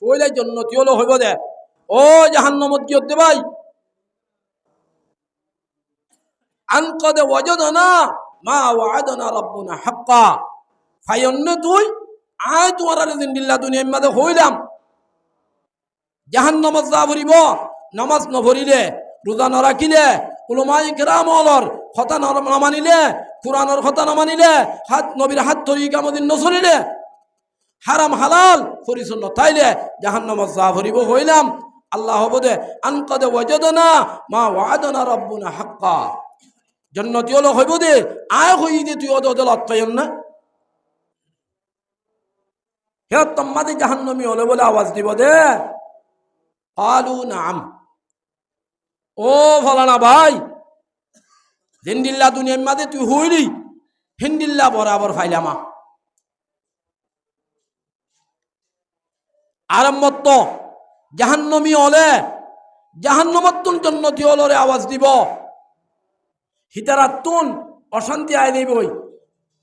ওইলে জন্নতি হলো হইব দে ও জাহান্নামত দিতে ভাই আনকাদ ওয়াজাদনা মা ওয়া'আদানা রাব্বুনা হাক্কা ফায়ন্ন তুই আয় তোমার জিন্দিল্লা দুনিয়ার মধ্যে হইলাম জাহান্নামত যা ভরিব নামাজ নভরিলে রোজা নরাখিলে উলামায়ে কেরাম ওলর কথা না মানিলে কুরআনের কথা না মানিলে হাত নবীর হাত ধরি কামদিন নচলিলে হারাম হালাল পরিচ্ছন্ন তাইলে জাহান্নামত যা ভরিব হইলাম আল্লাহ হবদে আনকাদ ওয়াজাদনা মা ওয়া'আদানা রাব্বুনা হাক্কা জন্নতি হলো হইব দে আয় হই দে তুই অদলত পাইন না হে তোমাদের জাহান্নামী হলে বলে আওয়াজ দিব দে আলু নাম ও ফলানা ভাই হিন্দিল্লা দুনিয়ার মাঝে তুই হইলি হিন্দিল্লা বরাবর ফাইলামা আরম্ভত জাহান্নামী হলে জাহান্নামতুন জন্নতি হলরে আওয়াজ দিব হিতারাতুন অশান্তি আয় দেবই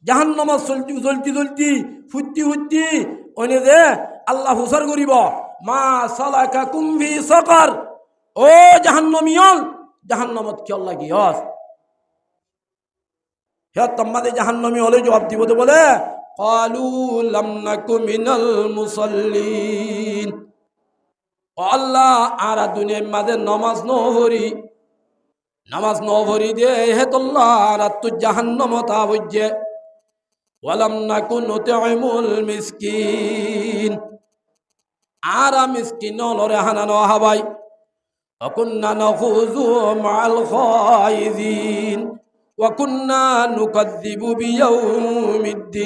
জাহান্নামত চলতি চলতি চলতি ফুটি ফুটি ওনে যে আল্লাহ হুসার করিব মা সালাকাকুম ফি সাকার ও জাহান্নামীয়ল জাহান্নামত কি আল্লাহ কি হস হে তোমাদের জাহান্নামী হলে জবাব দিব তো বলে ক্বালু লাম নাকু মিনাল মুসাল্লিন আল্লাহ আর দুনিয়ার মাঝে নামাজ নভরি দে হে তোল্লাহ আর তু জাহান্নামত আবজ্জে ওয়ালাম নাকু নুতঈমুল মিসকিন আর মিসকিন লরে হানানো হাবাই অকুন্না নখুযু মাল খায়িদিন ওয়া কুন্না নুকাযযিবু বিয়াউমিদ্দিন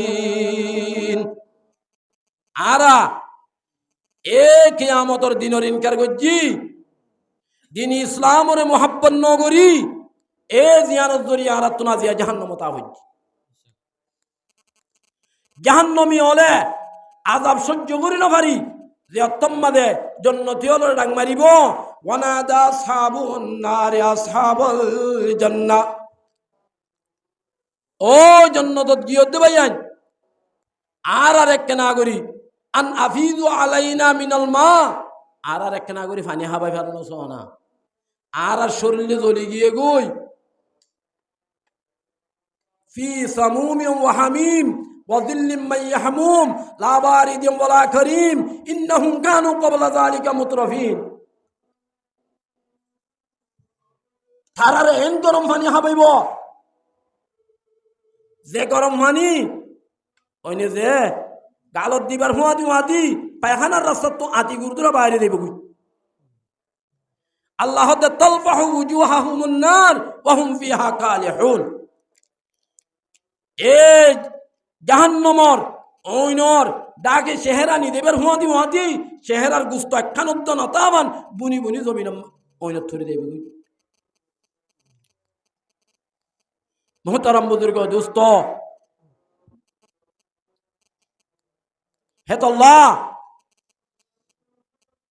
আরা এ কিয়ামতের দিনের ইনকার করছি দিন ইসলামের মোহাব্বত নগরী এ জিয়ারত জরিয়া আর তুনা জিয়া জাহান্নামত আবজ্জে জাহান্নামী হলে আযাব সহ্য করি না পারি যে তোমাদে জন্নতি হলে ডাং মারিব ওয়ানাদা আসহাবুন নারে আসহাবুল জান্নাহ ও জন্নতত গিয়তে ভাইয়ান আর এক না করি আন আফিদু আলাইনা মিনাল মা আর এক না করি পানি হাবাই ফেলানো সোনা আর শরীরে জ্বলি গিয়ে গই ফি সামুমিন ওয়া হামিম ওয়াযিল্লিম মান ইয়াহমুম লা বারিদিন ওয়ালা কারীম ইন্নাহুম কানু ক্বাবলা যালিকা মুতরাফিন তারারে এন গরম পানি হাবাইব যে গরম পানি ওইনে যে গালত দিবার হুয়াদি পায়খানার রাস্তা তো আতি গুরুদরা বাইরে দেব আল্লাহ তালফাহু উজুহাহুমুন নার ওয়া হুম ফিহা কালিহুন এ জাহান্নামর ওইনর ডাকে চেহারানি দেবের হুয়াদি চেহারার গুস্ত একখান উদ্দন অতাবান বুনি বুনি জমিন ওইনত থরি দেব মোহতারাম বুজুর্গ দোস্ত হে আল্লাহ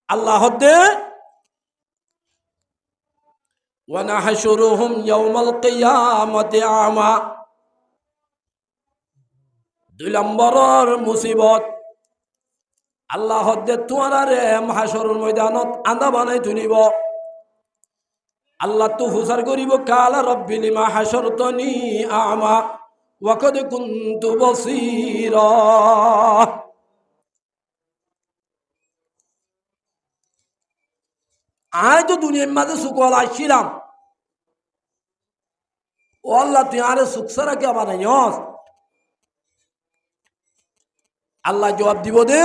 আল্লাহ দে ওয়া নাহশুরুহুম ইয়াওমাল কিয়ামাতি আমা দুই নম্বরের মুসিবত আল্লাহ দে তোমারে মাহশরের ময়দানত আন্দা বানাই তুলিব আল্লাহ তো হুসার করিব কালা রব্বি লিমা হাশরতনি আমা ওয়া কাদ কুনতু বাসীরা আয় তো দুনিয়ার মাঝে সুকল আসছিলাম ও আল্লাহ তুই আরে সুখ সারা কে বানাইস আল্লাহ জবাব দিব দে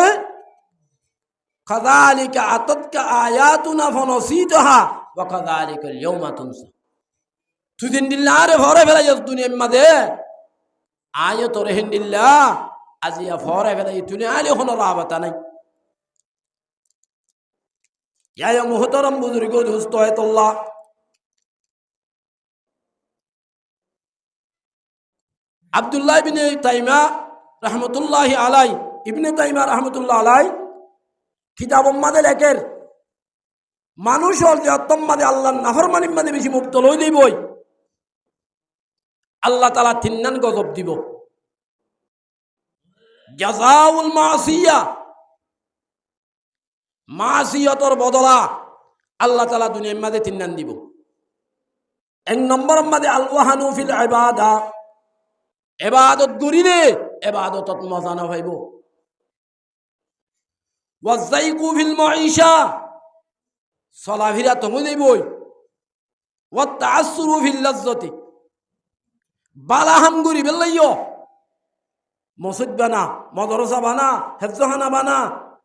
কাযালিকা আতাতকা আয়াতুনা ফানাসিতাহা ওয়া কাযালিকা আল-ইয়াওমা তুনসা তুই দিল্লা আরে ভরে ফেলাই দুনিয়ার মাঝে আয় তোর হিন্দিল্লা আজিয়া ভরে ফেলাই তুই আলে কোনো রাবাতা নাই ইয়া মুহতারাম বুজুর্গ দোস্ত আল্লাহ আব্দুল্লাহ ইবনে তাইমা রাহমাতুল্লাহি আলাই ইবনে তাইমা রাহমাতুল্লাহ আলাই কিতাব মাদে লেখের মানুষ হল যে তোমাদের আল্লাহর নাফরমানির মাঝে বেশি মুবতলা হইলেই বই আল্লাহ তাআলা তিন্নান গজব দিব জাযাউল মাসিয়া মাসিয়তর বদলা আল্লাহ তাআলা দুনিয়ার মাঝে তিননান দিব। এক নম্বর মাঝে আল ওয়াহানু ফিল ইবাদা, ইবাদত করিলে ইবাদতত মজা না পাইব। ওয়াজাইকু ফিল মাঈশা, চলাফিরা তুমি দেবই। ওয়া তাআসসুরু ফিল লাজ্জাতি, বালাহাম করি বেলাইও মসজিদ বানা, মদরসা বানা, হেফজখানা বানা,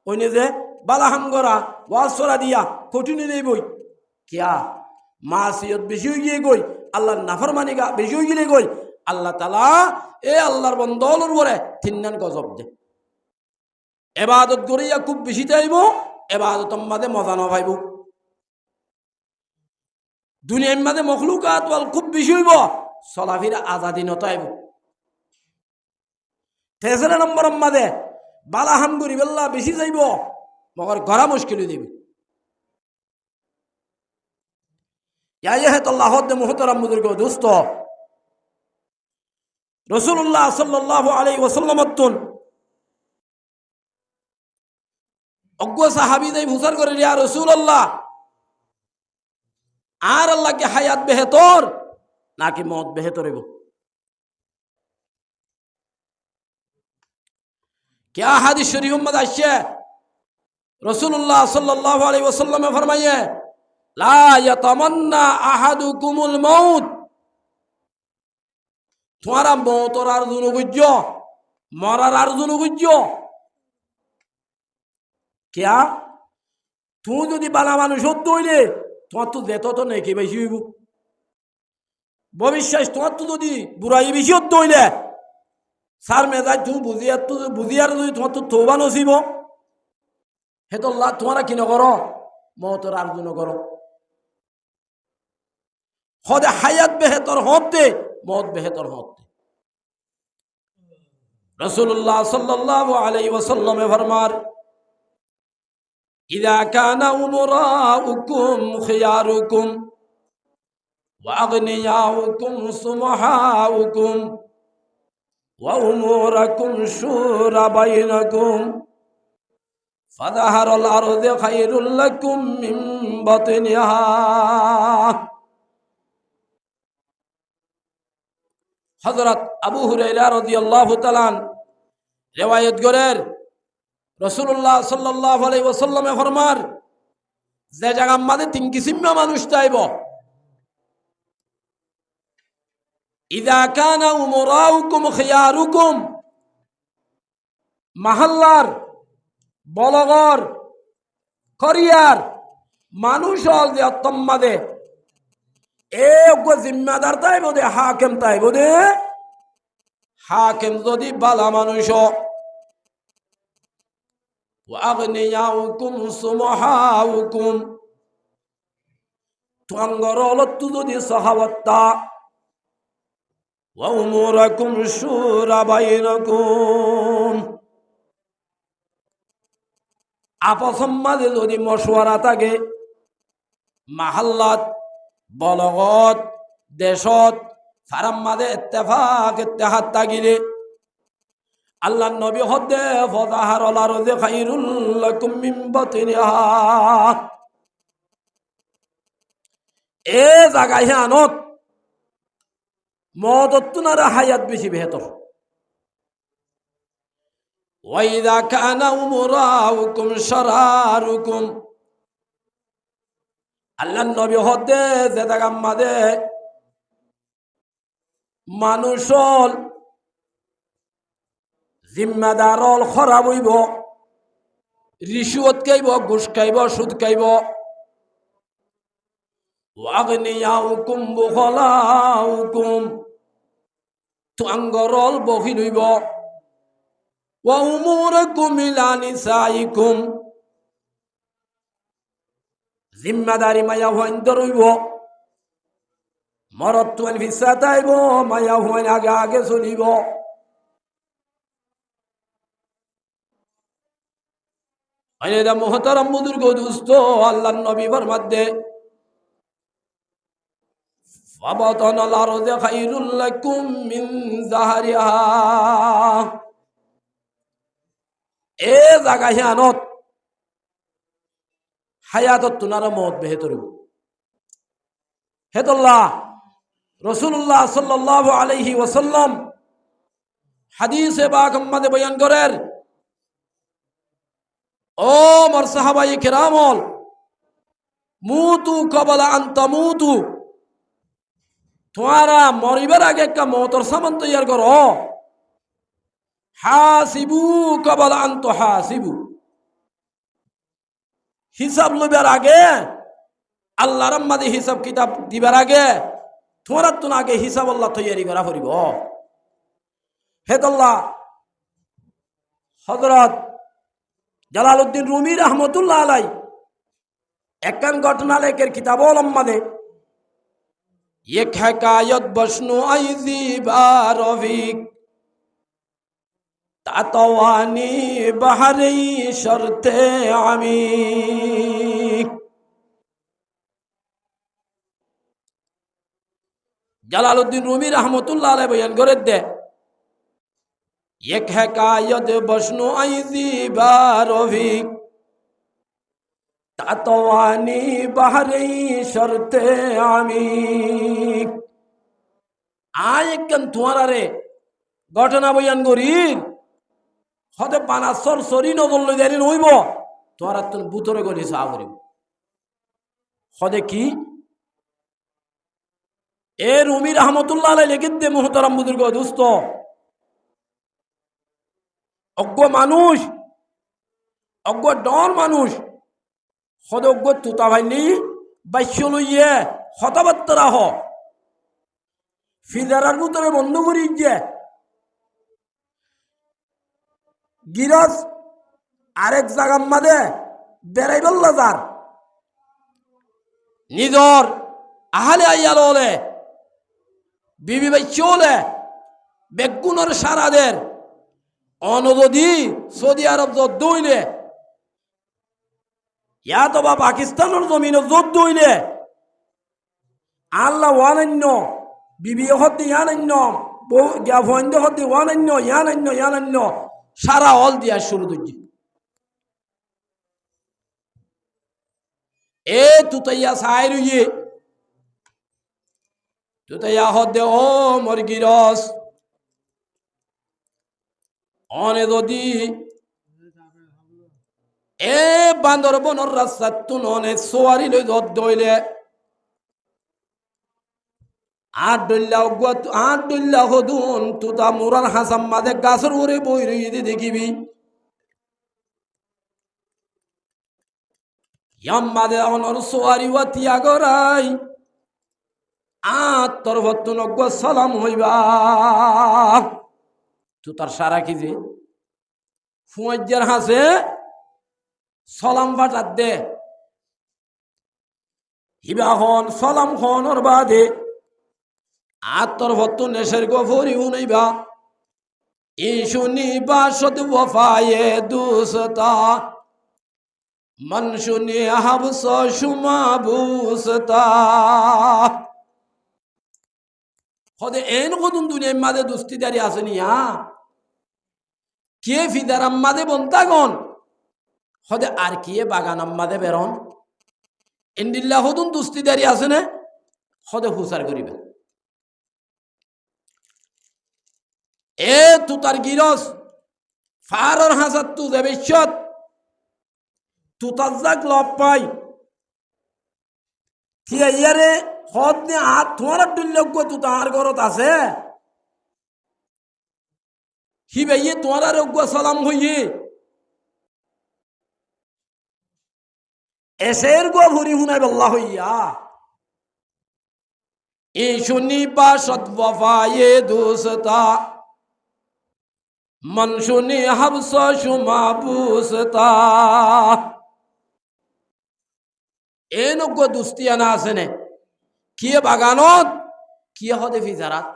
ওইনে যে বালাহাম করা ওয়াসরা দিয়া কঠিন দেবই। কিয়া মাসিয়ত বেশি হয়ে গিয়ে গই, আল্লাহর নাফরমানি বেশি হয়ে গেলে গই, আল্লাহ তাআলা এ আল্লাহর বন্দর উপরে তিননান গজব দে। ইবাদত করিয়া খুব বেশি চাইব, ইবাদতের মাঝে মজা না পাইব। দুনিয়ার মাঝে মখলুকাত ওয়াল খুব বেশি হইব, চলাফিরা আজাদি নতাইব। তেসরা নম্বর মাঝে বালাহাম করি বেল্লা বেশি যাইব, মগর ঘরা মুশকিল হয়ে যাবে। মুহতারাম বুজুর্গ দোস্ত, রাসূলুল্লাহ সাল্লাল্লাহু আলাইহি ওয়াসাল্লাম অজ্ঞ সাহাবী দেই ফুসার করে, ইয়া রাসূলুল্লাহ, আর আল্লাহকে হায়াত বেহেতর নাকি মত বেহেতর হইব? क्या हादिस शरीफ में आइए रसूलुल्लाह सल्लल्लाहु अलैहि वसल्लम फरमाइए, ला यतमन्ना अहादुकुमुल मौत, तुम्हारा मौतर आरजू न बुझो, मरार आरजू न बुझो। क्या तू যদি বালা মানুষ হতে হইলে তোমার তো যেত তো নেকি বেশি হইব, ভবিষ্যৎ তোমার তো যদি বুড়াই বেশি হতে হইলে সার মেজাজ তুমি বুঝিয়ার যদি তোমার তো তৌবা নসিব, হে তো আল্লাহ তোমারা কি নকরো, মওতের আরজু নকরো। খোদে হায়াত বেহেতর হতে, মত বেহেতর হতে। রাসূলুল্লাহ সাল্লাল্লাহু আলাইহি ওয়াসাল্লাম ফরমার, ইযা কানা উমরাউকুম খিয়ারুকুম ওয়া আগনিয়াউকুম সুমহাউকুম ওয়া উমুরাকুম শুরা বাইনাকুম ফাযাহারুল আরদু খায়রুল লাকুম মিন বাতিনিহা। হযরত আবু হুরায়রা রাদিয়াল্লাহু তাআলা রিওয়ায়াত করেন, রাসূলুল্লাহ সাল্লাল্লাহু আলাইহি ওয়াসাল্লাম ফরমার, যে জায়গার মধ্যে তিন কিসিমের মানুষ যাইব, ইযা কানা উমরাউকুম খিয়ারুকুম, মাহাল্লার বলগর করিয়ার মানুষ হল যে অত্তম্মাদে এ জিম্মাদার তাই বোধে হাকেম তাই বোধে, হাকেম যদি বালা মানুষ, ওয়াগনিয়াউকুম সুমহাউকুম, তোমার অলত্তু যদি সাহাবত্তা, ওয়া উমুরাকুম শুরা বাইনাকুম, আপসম মাঝে যদি মশওয়ারা থাকে, মাহাল্লাত বলগত দেশত ফারাম মাঝে ইত্তেফাক ইত্তেহাদ থাকিলে, আল্লাহ নবী হদে ফাযাহারুল আরদু খায়রুল লাকুম মিন বাতিনিহা, এ জায়গায় আনত মদতুনার হায়াত বেশি বেহতর। ওয়া ইযা কানা উমরাউকুম শারারুকুম, আল্লাহ নবী হদে যে জায়গা মাঝে মানুষল জিম্মাদারল খরাব হইব, রিশুয়ত খাইব, ঘুষ খাইব, সুদ খাইব, ওয়াগনিয়াউকুম বুখলাউকুম, তুঙ্গরল বখিল হইব, ওয়া উমুরাকুম ইলা নিসাইকুম, জিম্মাদারি মায়া হইন্দর হইব, মরদ তুয়ান ফিসা তাইব, মায়া হইন আগে আগে চলিব। আইনা মুহতারাম বুজুর্গ দোস্ত, আল্লাহর নবী ফরমাতে, ফাবাতানাল আরদু খায়রুল লাকুম মিন যাহরিহা, এ জায়গায় আনত হায়াতত তুনার মত বেহেতর হেদুল্লাহ রসুল্লাহ সাল্লাল্লাহু আলাইহি ওয়াসাল্লাম হাদিসে পাক আমাদের বয়ান করেন ও মোর সাহাবায়ে কেরামল মুতু কবলা আন তামুতু তোমারা মরিবার আগে একটা মতর সামান তৈয়ার করো হাসিবু কবলা আন তুহাসিবু হিসাব লইবার আগে আল্লাহর আম্মাদে হিসাব কিতাব দিবার আগে তোমার তো আগে হিসাব আল্লাহ তৈয়ারি করা পড়িব হেদুল্লাহ হযরত জালালউদ্দিন রুমি রহমতুল্লাহ আলাই একখান ঘটনা লেখের কিতাব আম্মাদে এক হিকায়ত বসনু আইজি বারফিক তাতওয়ানি বাহারি শর্তে আমি জালালউদ্দিন রুমি রহমতুল্লাহ আলাই বয়ান করে দে এক হিকায়ত বসনু আইজি বারফিক তাতওয়ানি বাহারি শর্তে আমি আয় একখান তোমারে ঘটনা বয়ান করিন হতে পানাসর সরি নজর লই দেরি নইব তোরা তুন বুতরে গলি সা করিব হদে কি এ রুমি রহমতুল্লাহ আলাই লিখিত দে মুহতারাম বুজুর্গ দোস্ত অজ্ঞ মানুষ অজ্ঞ ডর মানুষ হদে অজ্ঞ তুতা ভাইলি বাইশ্য লইয়ে হতাবাত্তরা হ ফিজারার ভিতরে বন্ধ করি যে গিরস আরেক জায়গার মাঝে বেড়াই বললা যার নিজর আহালে আইয়াল হলে বিবি বাইশ্য হলে বেগুনের সারাদের অনদি সৌদি আরব যদ্দ হইলে ইয়াতবা পাকিস্তানের জমিনে যদ্দ হইলে আল্লাহ ওয়ানান্য বিবি হতে ইয়ানান্য ভন্ড হতে ওয়ানান্য ইয়ানান্য সারা হল দিয়া শুরু দিচ্ছি এ তুতাইয়া সাই রুইয়ে তুতাইয়া হদে ও মরগিরস অনে যদি এ বান্দরবনের রাস্তা তুন অনে সোয়ারি লই দইলে আট ডল্লা হদুন তুতা মুরার হাসাম মাদে গাছের উড়ে বই রইয়ে দেখিবি ইয়াম্মাদে অনর সোয়ারি ওয়াতিয়া গরাই তোর ভত্তুন অজ্ঞ সালাম হইবা তুতার সারা কি যে ফুয়াজ্জার হাসে সালাম বাটার দে হিবা হন সালাম হনর বাদে তোর ভত্তু নেশের গফরি উনাইবা ইশুনি বাসত ওয়াফায়ে দুসতা মনশুনি হাবস সুমা বুসতা হদে এন কদুন দুনিয়ার মাঝে দুস্তিদারি আসেনি কে ফিদার আম্মাদে বন্তাগন হদে আর কিয়ে বাগান আম্মাদে বেরন ইন্দিল্লা হদুন দুস্তিদারি আছে না হদে হুসার করিবে এ তুতার গিরস ফারর হাসাত তু দেবেশ্বত তুতার যাক লব পাই থিয়া ইয়ারে হদ নে হাত তোমার দুর্লভ তুতা আর ঘরত আছে হিবে ইয়ে তোমার অজ্ঞ সালাম হইয়ে এসের গো ভুরি হুনাই বল্লা হইয়া এই শুনি বা সৎবায়ে দুসতা মন শুনি হাবস সুমা বুসতা এন অজ্ঞ দুস্তিয়ানা আছে নে কিয়ে বাগানত কিয়ে হদে ফিজারাত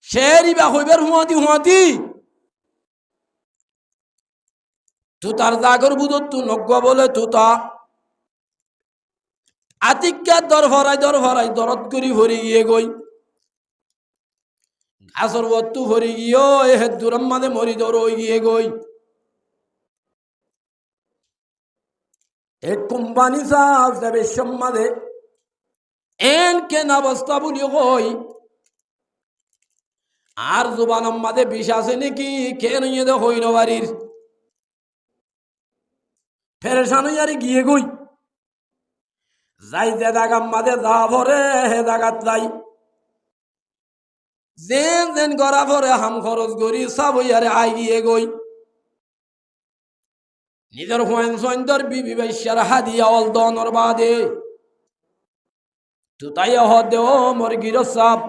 শেরি বা হইবার হুঁয়াতি তুতার জাগর বুধ তু নজ্ঞ বলে তুতা আতিক্যা দর ভরাই দরদ করি ভরি গিয়ে গই ঘাসর বত্তু ভরি গিয়ে হে দুরম্মাদে মরি দর গিয়ে গই এক কোম্পানি সাজ দেবে সম্মাদে এন কেন অবস্থা বলি হই আর জুবান আম্মাদে বিষ আছে নাকি কেন ইয়ে হই না বাড়ির ফেরেশান ইয়ারে গিয়ে গই যাই যে দাগাম্মাদে যা ভরে হে দাগাত যাই যেন যেন গড়া ভরে হাম খরচ করি সব ইয়ারে আই গিয়ে গই নিজের হুয়েন সৈন্দর বিবি বাইশার হাদিয়া অল দনর বাদে তুতাই হদে ও মোর গির সাপ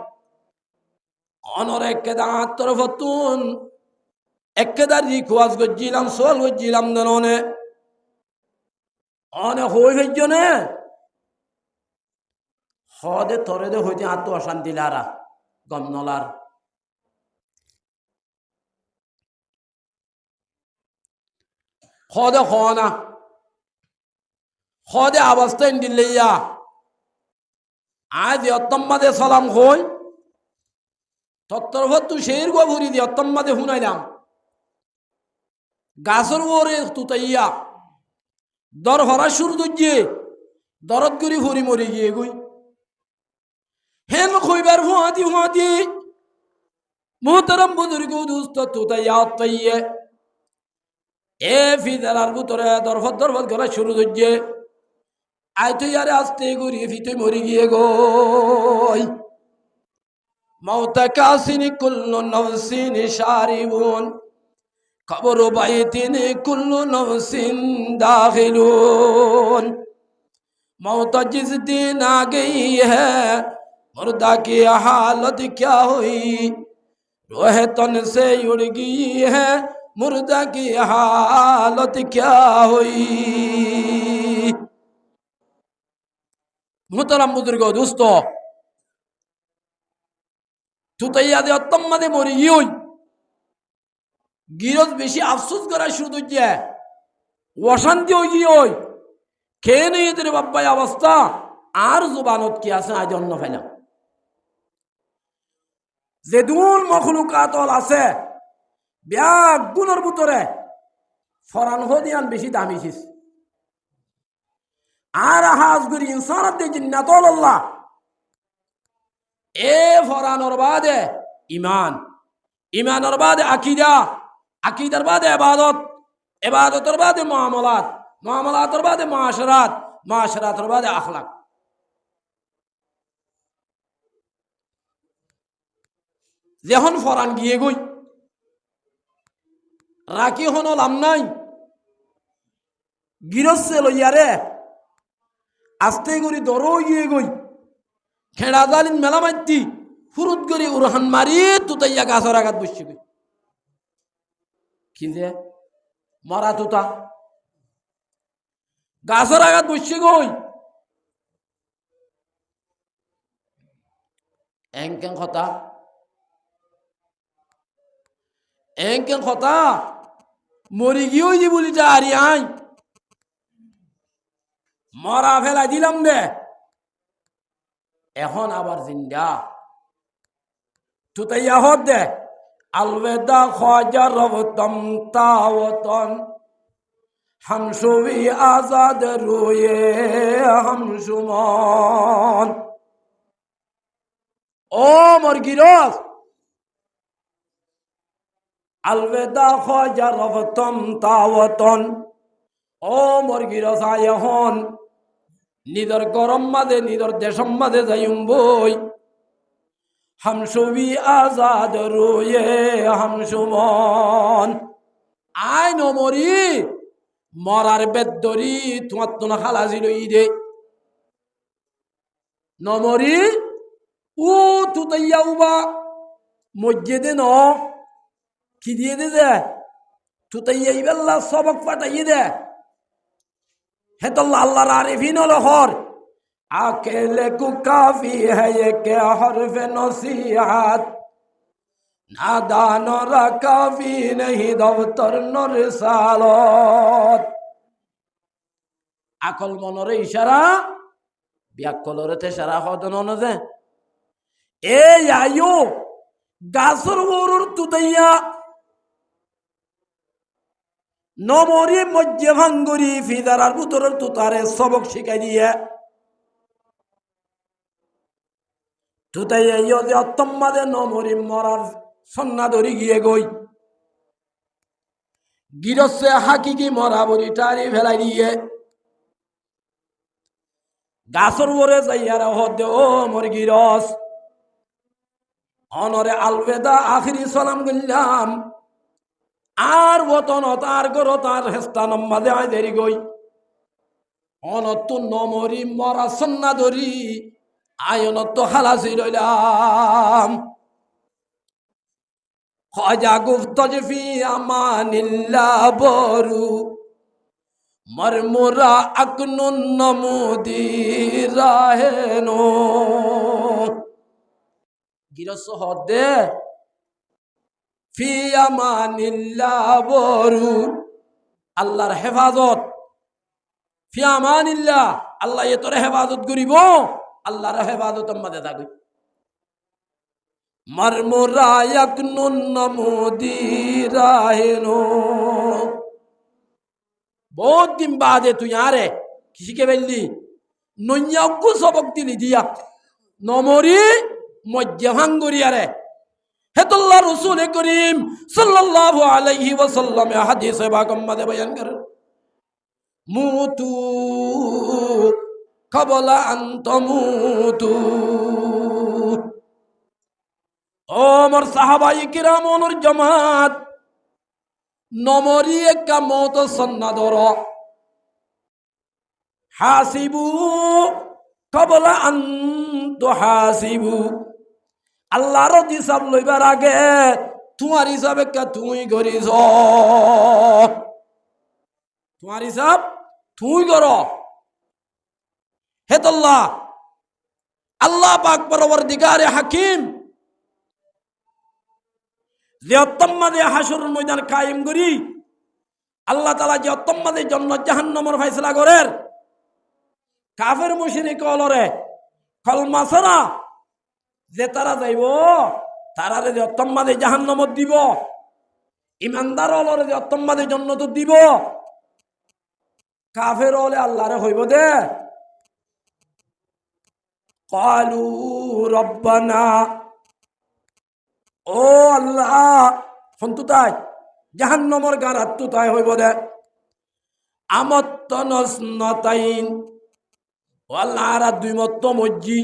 অনর একেদা আত্মরফতুন একেদার রিখোয়াজ গজ্জিলাম সোয়াল গজ্জিলাম দননে অনে হই হইজনে হদে তরে দে হইতে আত্ম অশান্তি লারা গমনলার হদে হনা হদে অবস্থা দিল্লিয়া আজ অত্তম্মাদে সালাম হই তত্তরভত্তু শের গো ভুরি দি অত্তম্মাদে হুনাইলাম গাছর ওরে তুতাইয়া দর হরা সুর দুজিয়ে দরদ গুরি ভুরি মরি গিয়ে গুই হেন খইবার হুয়াদি মোহতরম বুজুর্গ দুস্ত তুতাইয়া অত্তাইয়ে এ ফিদার ভিতরে দরফত গলা শুরু দুজিয়ে আই তুই আরে আসতে গুরি ফিতে মরি গিয়ে গই মৌতা কাসিনি কুল্লু নফসিন শারিবুন কবর বাইতিন কুল্লু নফসিন দাখিলুন मौत जिस दिन आ गई है मुर्दा की हालत क्या हुई रोह तन से उड़ गई है मुर्दा की हालत क्या हुई मुहतरम बुजुर्ग दोस्त তুতাইয়া দে অত্তম্মাদে মরি গিয়ে গিরজ বেশি আফসোস করা শুরু যে অশান্তি হয়ে গিয়ে খেয়ে নেই এদের বাব্বাই অবস্থা আর জুবানত কি আছে আজ অন্য ফেলাম যে দূর মখলুকাত আছে ব্যাগ গুণের ভিতরে ফরান হদিয়ান বেশি দামি ছিস আর হাজগুরি ইনসানত দে জিন্নাতুল আল্লাহ এ ফরানোর বাদে ইমান ইমানের বাদে আকিদা আকিদার বাদে ইবাদত ইবাদতের বাদে মুআমালাত মুআমালাতের বাদে মুআশারাত মুআশারাতের বাদে আখলাক যখন ফরান গিয়ে গই রাখি হন লাম নাই গিরস্তে লইয়ারে আস্তে করি দরো গিয়ে গই খেড়া জালিন মেলা মাইতি ফুরুত করি উরহান মারি তুতাইয়া গাছর আঘাত বসছি গই কি যে মরা তুতা গাছর আঘাত বসছি গই এংকেন কথা মরি গিয়ে যে বলি যা আরি আই মরা ফেলাই দিলাম দে এখন আবার জিন্দা তুতাইয়া হদ দে আলবেদা খাজা রবতম তাওতন হামসুবি আজাদ রুয়ে হামসুমন ও মোর গিরস আলবেদা খাজা রবতম তাওতন ও মোর গিরস আয় হন নিদর গরম মাদে নিদর দেশম মাদে যাইম বই হামসুবি আজাদ রুয়ে হামসুমন আই নমরি মরার বেদরি তোমার তো না খালাজি লই দে নমরি ও তুতাইয়া উবা মসজিদে ন কি দিয়ে দে যে তুতাইয়া ইবেল্লা সবক পাঠাইয়ে দে হেতল্লা আল্লাহর আরিফিন লহর अकेले को काफी है ये के हर्फ नसीहत नादान रा काफी नहीं दफ्तर न रिसालत আকল মনরে ইশারা ব্যাকলরে তে সারা হদন নজে এ আয়ু গাছর ওরুর তুতাইয়া নমরি মজ্জে ভাঙ্গুরি ফিদারার ভিতরের তুতারে সবক শিখাই দিয়ে তুতাই যে অত্তম্মাদে নমরি মরার সন্না ধরি গিয়ে গই গিরসে হাকিকি মরা বলি টারি ফেলাই দিয়ে গাছর ওরে যাইয়ারা হদে ও মর গিরস অনরে আলবেদা আখিরি সালাম গইলাম আর বতন তার গর তার হেস্তা নম্মাদে আয় দেরি গই অনত নমরি মরা সন্না ধরি আয়নত খালাসি রইলাম খাজা গুফত ফি আমানিল্লাহ বরু মরমুরা আকনুন নমুদি রাহেনো গিরস হদে ফি আমানিল্লাহ বরু আল্লাহর হেফাজত ফি আমানিল্লাহ আল্লাহ এ তোর হেফাজত করিব আল্লাহর হেফাজত আমাদের থাকবে মরমুরা আকনুন নমুদি রাহেনো বহুত দিন বাদে তুই আরে কৃষিকে বেললি নৈয়াজ্ঞ সবক দিলি দিয়া নমরি মজ্জে ভাঙ্গুরি আরে হেতুল্লাহ রসুল করিম সাল্লাল্লাহু আলাইহি ওয়াসাল্লাম হাদিসে বাগম্মাদে বয়ান করেন মুতু ক্বাবলা আন তামুতু ও আমার সাহাবায়ে কিরাম ওনর জামাত নমরি একটা মত সন্না ধর হাসিবু ক্বাবলা আন তুহাসিবু আল্লাহর হিসাব লইবার আগে তোমার হিসাব একটা তুই করিস তোমার হিসাব তুই কর হেতল্লাহ আল্লাহ পাক পরবর্তীকারে হাকিম যে অত্তম্মাদে হাসরের ময়দান কায়েম করি আল্লাহ তাআলা যে অত্তম্মাদে জান্নাত জাহান্নামের ফয়সালা করেন কাফের মুশরিক অলরে কলমা ছাড়া যে তারা যাইব তারারে যে অত্তম্মাদে জাহান্নামত দিব ইমানদার অলরে যে অত্তম্মাদে জান্নাত দিব কাফের হলে আল্লাহরে হইব দে ক্বালু রব্বানা ও আল্লাহ ফন্তু তাই জাহান্নামের গারাত তো তাই হইব দে আমত্তনসনতাইন ও আল্লাহ আর দুই মত্ত মজ্জি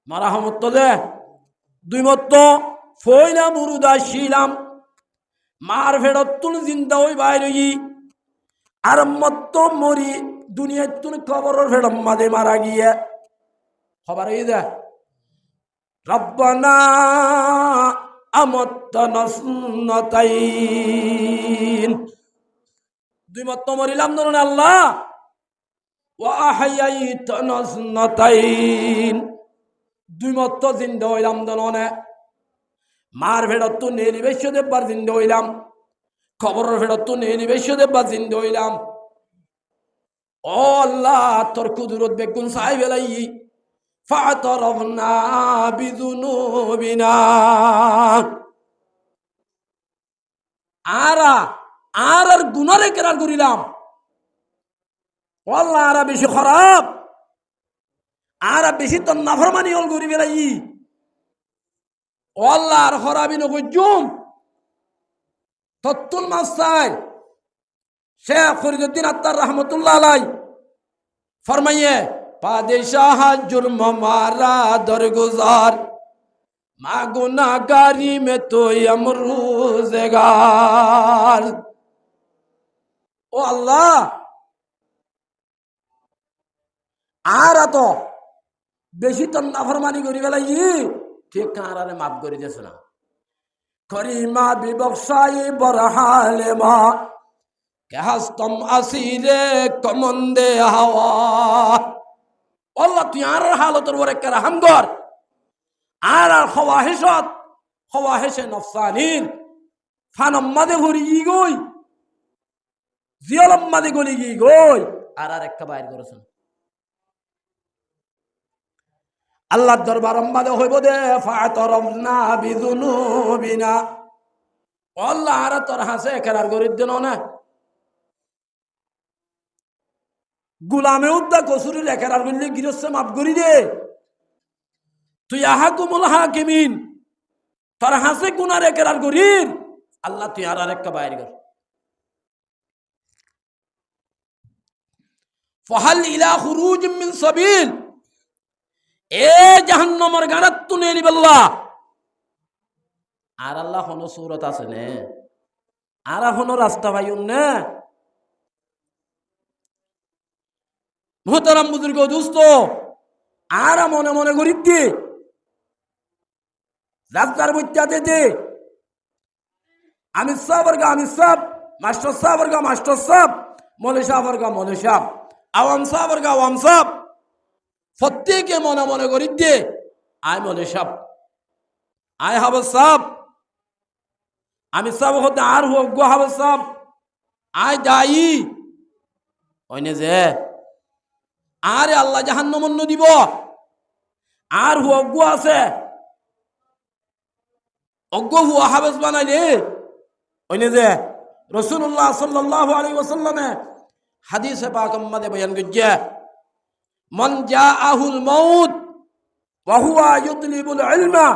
মারা হমত্ত দে দুই মত্ত ফইলা মুরুদা শিলাম মার ফেরত তুল জিন্দা হই বাইরে আর মত্ত মরি দুনিয়ায় তুল কবরের ফেরম মাঝে মারা গিয়ে খবর হয়ে দে রব্বানা আমত্তনসনতাইন দুই মত্ত মরিলাম ধরুন আল্লাহ ওয়া আহয়াইতনসনতাইন দুই মত্ত জিন্দা হইলাম ধরনে মার ফেরত তো নিবেশ দেববার জিন্দা হইলাম খবরের ফেরত তো নিবেশ দেববার জিন্দা হইলাম ও আল্লাহ তোর কুদরত বেগুন সাই বেলাই ফাতরফনা বিযুনুবিনা আর গুনারে কেরার করিলাম ও আল্লাহ আর বেশি খারাপ আর বেশি তোর নাফরমানি হল করি বেলাই ও আল্লাহ আর খরাবি নজুম তত্তুল মাস্তাই শেখ ফরিদুদ্দিন আত্তার রহমতুল্লাহ আলাই ফরমাইয়ে পাদেশাহ জুর্ম মারা দরগুজার মা গুনাহগারি মে তো আমরুজগার ও আল্লাহ আর তো বেশি তো নাফরমানি করি বেলাই ঠিক কারারে মাফ করে দিয়েছে না করিমা বিবক্সাই বরহালে মা কে হাস্তম আসিরে কমন্দে হাওয়া আল্লাহ তুই আর হালতর ওর একটা রাহাম কর আর খওয়াহিশে নফসানির ফানম্মাদে ভরি গি গই জিয়ালম্মাদে গলি গি গই আর একটা বাইর করেছেন আল্লাহর দরবার আম্মাদে হইব দে ফাতরফনা বিযুনুবিনা আল্লাহ আর তোর হাসে কেরার গরিব দেন না গুলামে উদ্দা কসুরি লেখার আর বললে গৃহস্থ মাফ করি দে তুই আহাকুমুল হাকিমিন তোর হাসে গুনার একরার করির আল্লাহ তুই আর আরেকটা বাইর কর ফাহাল ইলা খুরুজ মিন সাবিল এ জাহান্নামের গাড়াত তুনে নিবাল্লাহ আর আল্লাহ হনো সূরত আছে নে আর হনো রাস্তা পাইউন না মোহতারাম বুজুর্গ দোস্ত আর মনে মনে গরিব দি রাস্তার বইটাতে দে আমি সাবরগা আমি সাব মাস্টার সাবরগা মাস্টার সাব মৌলভী সাবরগা মৌলভী সাব আওয়াম সাবরগা আওয়াম সাব প্রত্যেকে মনে মনে গরিব দে আয় মৌলভী সাব আয় হাব সাব আমি সাব হতে আর হোক গো হাব সাব আয় দায়ী ওইনে যে আরে আল্লাহ জাহান্নাম দিব আর অজ্ঞ আছে অজ্ঞ হুয়া হাবেস বানাইলে ওইনে যে রাসূলুল্লাহ সাল্লাল্লাহু আলাইহি ওয়াসাল্লামে হাদিসে পাক মধ্যে বয়ান করছে মান জাআহুল মাউত ওয়া হুয়া ইউতলিবুল ইলমা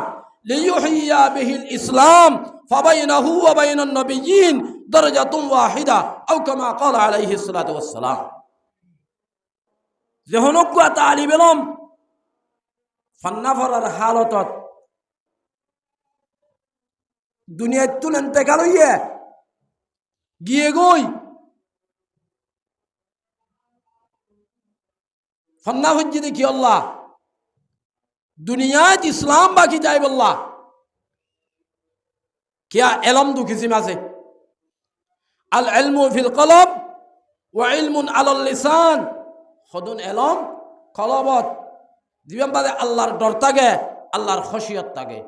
লিইউহিয়া বিহিল ইসলাম ফাবাইনাহু ওয়া বাইনান নাবিয়্যিন দারাজাতুন ওয়াহিদা আও কামা ক্বালা আলাইহি সাল্লাতু ওয়াসসালাম যেহনক তালিব ইলম ফান্নাফরার হালতত দুনিয়ায় তুল ইন্তেকাল হইয়ে গিয়ে গই ফান্না হজ্জি দেখি আল্লাহ দুনিয়ায় ইসলাম বাকি যাই বল্লাহ কিয়া এলম দু কিসিম আছে আল ইলমু ফিল কলব ওয়া ইলমুন আলাল লিসান খদুন এলম কলবত জীবন বাদে আল্লাহর ডর থাকে আল্লাহর খশিয়ত থাকে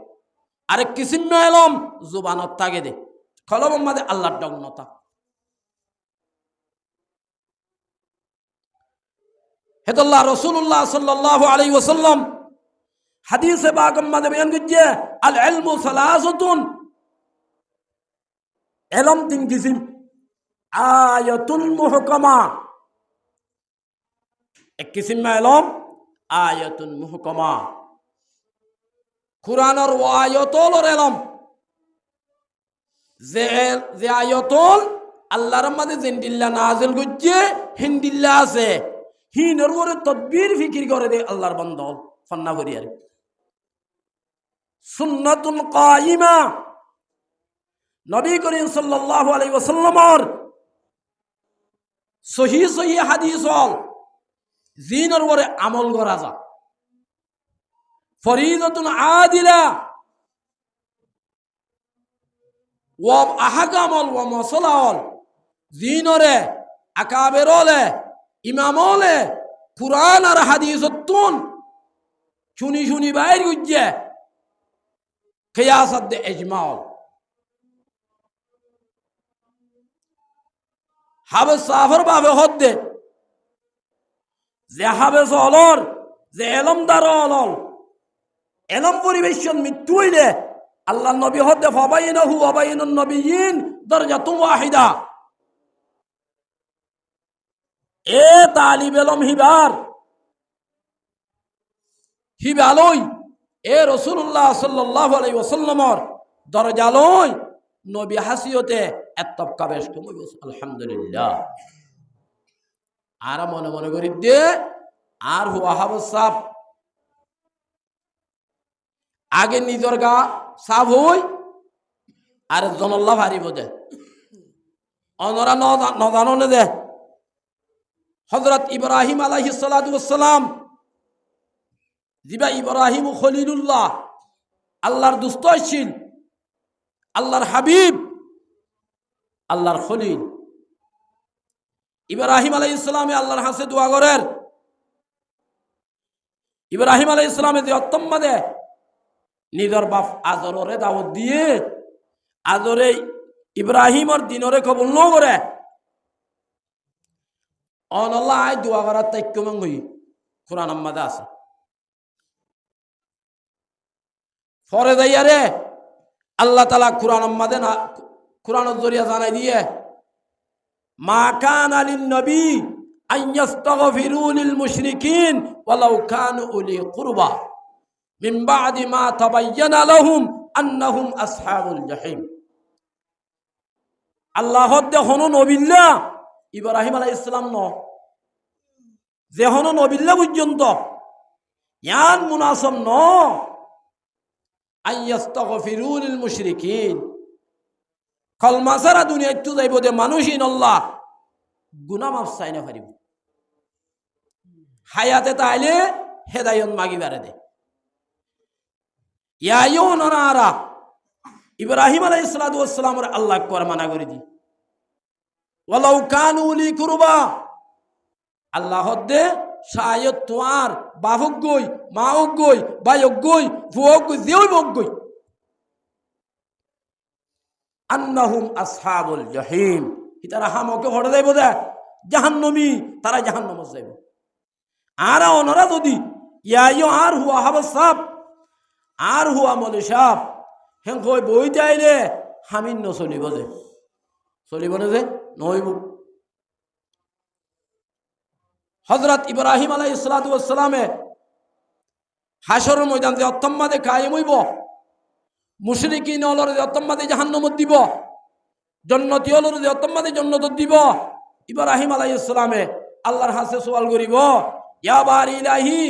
আরেক কিসিম এলম জুবানত থাকে দে কলব মাদে আল্লাহর ডগ্নতা হেদুল্লাহ রাসূলুল্লাহ সাল্লাল্লাহু আলাইহি ওয়াসাল্লাম হাদিসে পাক মাদে বয়ান করছে আল ইলমু সালাসাতুন এলম তিন কিসিম আয়াতুন মুহকামা এক কিসিম এলম আয়াতুন মুহকামা কুরআনের আয়াতুল এলম যে আয়াতুল আল্লাহর মধ্যে জিন্দিল্লাহ নাযিল করছে হিন্দিল্লাহ আছে হিনর ওরে তদবির ফিকির করে দে আল্লাহর বান্দা ফান্না করিয়ার সুন্নাতুল কায়িমা নবী করিম সাল্লাল্লাহু আলাইহি ওয়াসাল্লামর সহিহ সহিহ হাদিস হল জিনর ওরে আমল করা যা ফরিদাতুন আদিলা ওয়া আহকামল ওয়া মাসালাল জিনরে আকাবেরলে ইমামলে কুরআন আর হাদিসতুন শুনি শুনি বাইর গুজে কিয়াসাত দে ইজমাল হাবে সাফর বাবে হদ্দে যে হাবে সলর যে এলমদার অলল এলম পরিবেশন মৃত্যু হইলে আল্লাহ নবী হদ্দে ফাবাইনাহু ওয়া বাইনান নাবিয়্যিন দারজাতুন ওয়াহিদা এ তালিব এলম হিবালই এ রাসূলুল্লাহ সাল্লাল্লাহু আলাইহি ওয়াসাল্লামর দরজালই নবী হাসিয়তে এতবকা বেশ কমই আলহামদুলিল্লাহ আর মনে মনে করি দে আর হুয়া হাবু সাপ আগে নিজর গা সাফ হই আর জনল্লাহ হারিব দে অনরা নজানো দে হযরত ইব্রাহিম আলাইহিস সালাতু ওয়াস সালাম জিবা ইব্রাহিম খলিলুল্লাহ আল্লাহর দোস্ত ছিল আল্লাহর হাবিব আল্লাহর খলিল ইব্রাহিম আলাইহিস সালামে আল্লাহর হাসে দোয়া করেন ইব্রাহিম আলাইহিস সালামে যে অত্তম্মা দে নিজর বাপ আজরে দাওয়াত দিয়ে আজরে ইব্রাহিমর দিনরে কবুল ন করে অনল্লাহ আয় দোয়া করার তাইক্য মঙ্গই কোরআন আম্মাদে আছে পরে যাইয়ারে আল্লাহ তাআলা কোরআন আম্মাদে না কোরআনের জরিয়া জানাই দিয়ে মা কানা লিন নবী আইয়াস্তাগফিরু লিল মুশরিকিন ওয়ালাউ কানু উলি কুরবা মিন বাদি মা তাবায়্যানা লাহুম আন্নাহুম আসহাবুল জাহিম। আল্লাহ দে হনো নবিল্লা ইব্রাহিম আলাইহিস সালাম ন যে হনো নবিল্লা পর্যন্ত ইয়ান মুনাসব ন আইয়াস্তাগফিরু লিল মুশরিকিন কলমা ছাড়া দুনিয়ায় তো যাইব দে মানুষই নল্লাহ গুনাহ মাফ চাই না পারিব হায়াতে তাইলে হেদায়ত মাগিবারে দে ইয়ায়ো ননারা ইব্রাহিম আলাইহিস সালাতু ওয়াস সালামের আল্লাহ কর মানা করে দি ওয়ালাউ কানু লি কুরবা আল্লাহ দে শায়ত তোয়ার বাহক গই মাওক গই বায়ক গই ফুওক গই যেও বক গই আন্নাহুম আসহাবুল জাহিম ইতারা হামকে হড়ে যাইব দে জাহান্নামী তারা জাহান্নামে যাইব আর ওনারা যদি ইয়াইও আর হুয়া হাবাস সাপ আর হুয়া মলে সাপ হেন কই বই যাই রে হামিন ন চলিব না যে নইব। হযরত ইব্রাহিম আলাইহিস সালাতু ওয়াস সালামে হাশরের ময়দান যে অত্তম্মাদে কায়েম হইব মুশরিকিন অলর যে অত্তম্মাদে জাহান্নামত দিব জান্নাতি অলর যে অত্তম্মাদে জান্নাতত দিব ইব্রাহিম আলাইহিস সালামে আল্লাহর কাছে সওয়াল করিব ইয়া বারি ইলাহি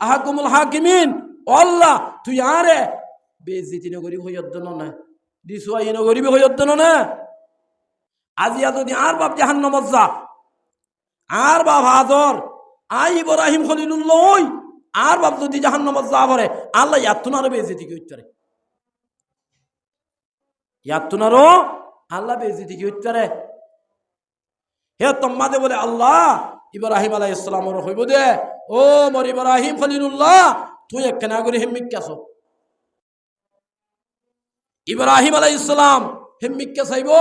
আহকুমুল হাকিমিন ও আল্লাহ তুই আরে বেইজ্জতি ন করিব হইয়দ্দন না দিসওয়াই ন করিব হইয়দ্দন না আজিয়া যদি আর বাপ জাহান্নামত যা আর বাপ হাজর আই ইব্রাহিম খলিলুল্লাহ ওই আর বাপ যদি জাহান্নামত যা পড়ে আল্লাহ ইয়াতুনার বেইজ্জতি কি হইতারে ইয়াতুনারও আল্লাহ বেইজ্জতি কি হইতারে হে তোমাদে বলে আল্লাহ ইব্রাহিম আলাইহিস সালামের হইব দে ও মর ইব্রাহিম খলিলুল্লাহ তুই একখানা করে হিম্মিকাছো ইব্রাহিম আলাইহিস সালাম হিম্মিকা চাইব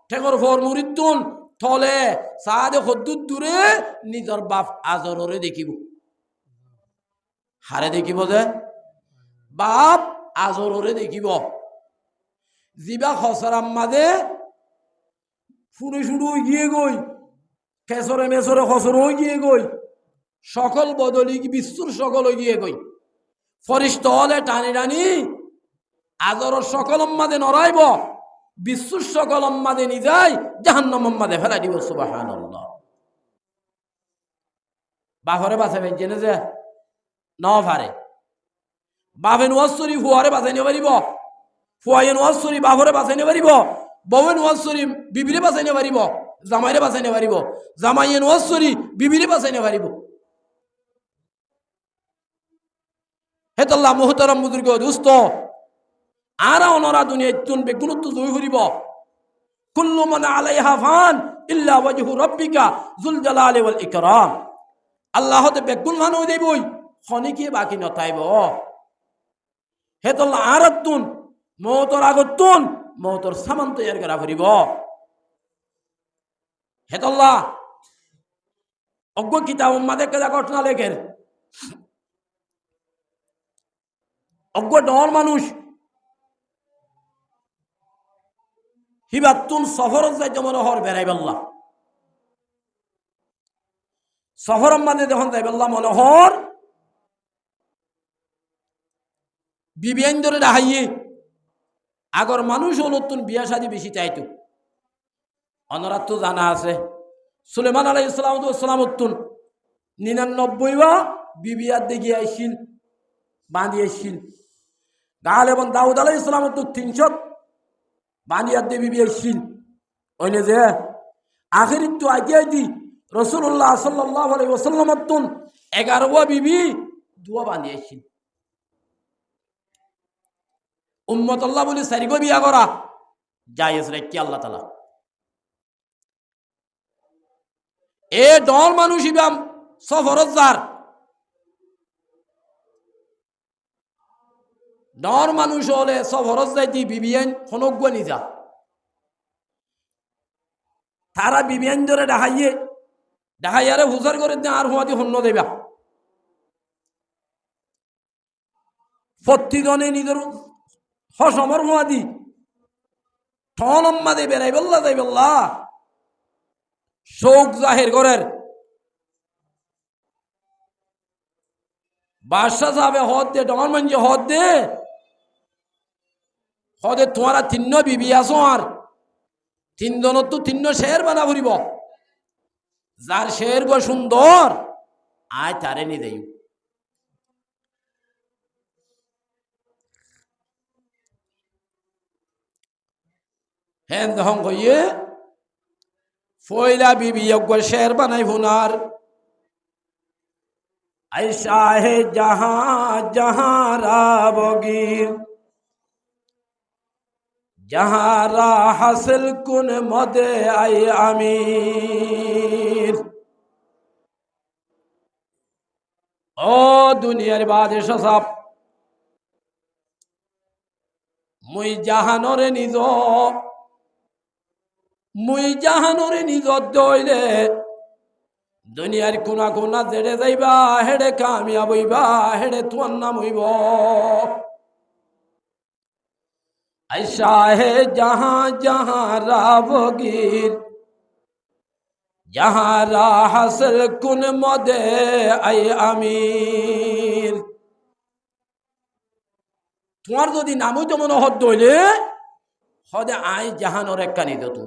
ঠেঙর ফর মুরিদুন থলে সাদে হদ্দুর দূরে নিজর বাপ আজররে দেখিব হারে দেখিব যে বাপ আজররে দেখিব জিবা খসরাম মাদে ফুড়ে শুড়ু গিয়ে গই খেসরে মেসরে খসর হয়ে গিয়ে গই সকল বদলি বিশ্বর সকল গিয়ে গই ফরিস্ত হলে টানি টানি আজর সকল মাদে নড়াইব বিশ্বর সকল মাদে নিজাই জাহান্নাম মাদে ফেলা দিব সুবহানাল্লাহ। বাপরে বাঁচাবে জেনে যে ন পারে বাপে নোয়াজরি ফুয়ারে বাঁচাই নিয়ে পারিব ফুয়াই নোয়াজরি বাপরে বাঁচাই নিয়ে পারিব বউয়ে নোয়াজরি বিবিরে বাঁচাই নিয়ে পারিব জামাইরে বাঁচাই নিয়ে পারিব জামাইয়ে নোয়াজরি বিবিরে বাঁচাই নিয়ে পারিব। হেতাল্লাহ মুহতারাম বুজুর্গ দোস্ত আর ওনারা দুনিয়ায় চলবে গুরুত্ব জয় হরিব কুল্লু মান আলাইহা ফান ইল্লা ওয়াজহু রাব্বিকা যুল জালালি ওয়াল ইকরাম আল্লাহ তে বেগুন মান হই দেবই খনিকে বাকি নতাইব হেতাল্লাহ আরাতুন মওতর আগতুন মওতর সামান তৈয়ার করা করিব হেতাল্লাহ অজ্ঞ কিতাব উম্মাদে কেদা ঘটনা লেখের অজ্ঞ ডর মানুষ হিবাতুন সফরত যাইতে মনে হর বেড়াইবাল্লাহ সফরম মাঝে যখন যাইবাল্লাহ মনে হর বিবিয়ান ধরে রাহাইয়ে আগর মানুষ নতুন বিয়া শাদী বেশি চাইতো অনরাত তো জানা আছে সুলেমান আলাইহিস সালাম উত্তুন 99 বা বিবিয়ার দিকে আইছিল বাঁধি আইছিল গাল এবং দাউদ আলাইহিস সালাম তো 300 বানিয়ার দেবী বিয়েছিল ওইনে যে আখেরি তো আইতি রাসূলুল্লাহ সাল্লাল্লাহু আলাইহি ওয়াসাল্লাম তুন 11 বিবি দুয়া বানিয়েছিল উম্মত আল্লাহ বলে সারিগো বিয়া করা জায়েজ রাখি আল্লাহ তাআলা এ ডর মানুষ ইবাম সফরজার ডর মানুষ হলে সফরজ যাইতি বিবিয়ান খনক গনি যা তারা বিবিয়ান ধরে ডাহাইয়ারে হুজার করে দে আর হুয়াদি হন্য দেবা প্রতিজনে নিজের হসমর হুয়াদি ঠনম্মা দে বেড়াই বল্লা যাই বল্লা শোক জাহের করের বাদশাহ সাহেবে হদ দে ডর মানছে হদ দে হদে তোমারা তিন্ন বিবি আছো আর তিনজনত তো তিন্ন শের বানা ফুরিব যার শের গো সুন্দর আয় তারে নি দেই হ্যাঁ দহং হইয়ে ফয়লা বিবি গো শের বানাই ফুনার ऐसा है जहां जहां रावगीर जहां रा हासिल कुन मदे आई आमीर ओ दुनियार बादशाह साहब मुई জাহানরে নিজ দইলে দুনিয়ার কোনা কোনা জেড়ে যাইবা হেড়ে কামিয়াব হইবা হেড়ে তোর নাম হইব আইসা হে জাহাঁ জাহাঁ রাবগীর জাহাঁ রা হাসল কুন মদে আই আমির তোমার যদি নাম হইতো মনে হদ হইলে হদে আই জাহানোর একখানি দিত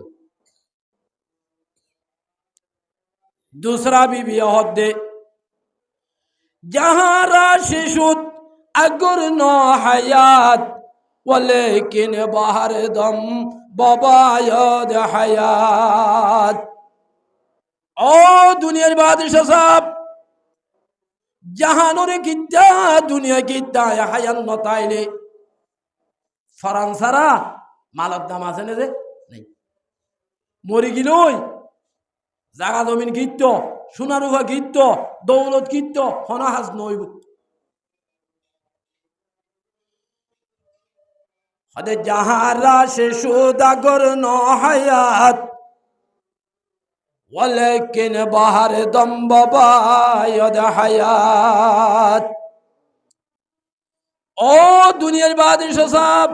दूसरा भी बियाहत दे जहां राशिशुद अगर नो हयात वलेकिन बाहर दम बबायद हयात ओ दुनिया बादशाह साहब जहानोरे किता दुनिया किता हयान नताइले फरांसारा मालत दाम আছে না রে নাই মরি গিলই জাগা জমিন গিত্ত সোনারুভা গিত্ত দৌলত গিত্ত হনাহাজ নইব হদে জাহারা সে সুদাগর ন হায়াত ওয়ালাকিন বাহার দম বাবায়দ হায়াত ও দুনিয়ার বাদশাহ সাহেব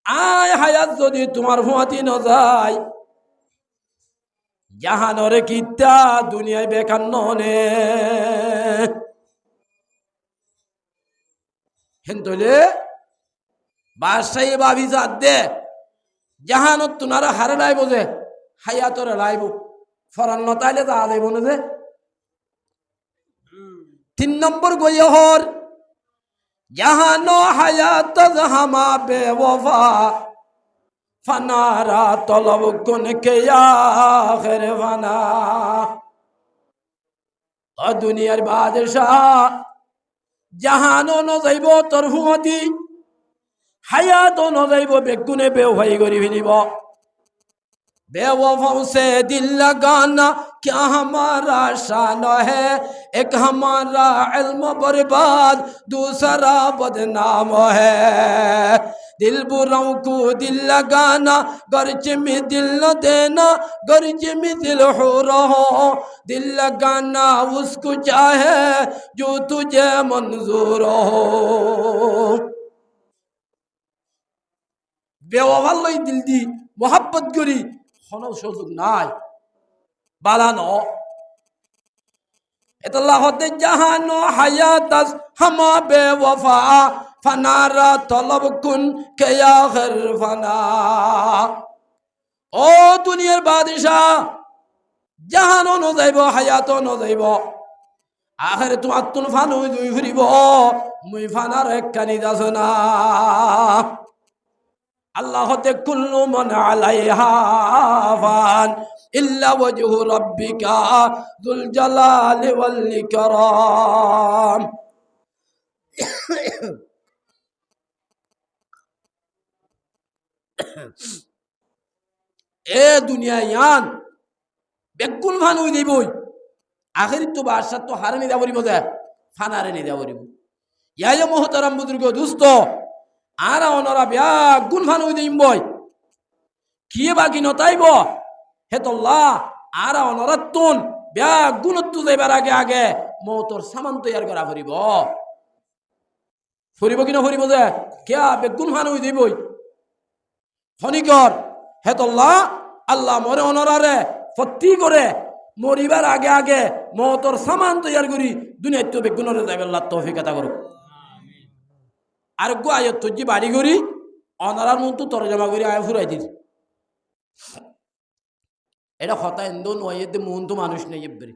আয় হায়াত যদি তোমার হুয়াতি ন যায় জাহানরে কিতা দুনিয়ায় বেকার নে হেন্তলে বাদশাহী ভাবি যা দে জাহানত তুনারা হারে লাইব যে হায়াতরে লাইব ফরান নতাইলে যা লাইব না যে 3 নম্বর গয়হর জাহানো হায়াত জাহামা বেওফা फनारा तलब कुन के आखिर फना और दुनियार बादशाह जहानो न जाइब तरफुमती हायातो न जाइब बेकुने बेवफाई करी फिलिब बेवफाओं से दिल लगाना क्या हमारा शान है एक हमारा इल्म बर्बाद दूसरा बदनाम है दिल बुराओं को दिल लगाना गर्ज में दिल न देना गर्ज में दिल हो रहो दिल लगाना उसको चाहे जो तुझे मंजूर हो बेवफाई दिल दी मोहब्बत करी কোনো সুযোগ নাই বালানো এতাল্লাহ হতে জাহানো হায়াতাস হামা বেওফা ফানারা তলব কুন কে আখির ফানা ও দুনিয়ার বাদশাহ জাহানো ন যাইব হায়াতো ন যাইব আখির তোমার তুন ফানু দুই ফুরিব মুই ফানার একখানি দাসনা আল্লাহ হতে কুল্লু মান আলাইহা ফান ইল্লা ওয়াজহু রাব্বিকা যুল জালালি ওয়াল ইকরাম এ দুনিয়া ইয়ান বেকুল ফানুই দিবই আখির তো বাদশা তো হারানি দা বলিব যে ফানারে নি দা বলিব ইয়া মুহতারাম বুজুর্গ দোস্ত আরা ওনারা ব্যাগ গুণ ফান হইতে ইম্বই কি বাকি নতাইব হেতল্লাহ আরা ওনারা তুন ব্যাগ গুণত্ব যাইবার আগে আগে মৌতর সামান তৈয়ার করা ফুরিব ফুরিব কিনা ফুরিব যে কেয়া বেগুন ফান হই দিবই খনিকর হেতল্লাহ আল্লাহ মরে ওনারারে ফত্তি করে মরিবার আগে আগে মতর সামান তৈয়ার করি দুনিয়ার তো বেগুনের যাবে আল্লাহ তৌফিক আতা করুক। আর গো আয়ত তুজি বাড়ি করি অনারার মতো তরজমা করি আয় ফুরাই দিস এটা কথা এন্দ নয় মন তো মানুষ নেই এবারে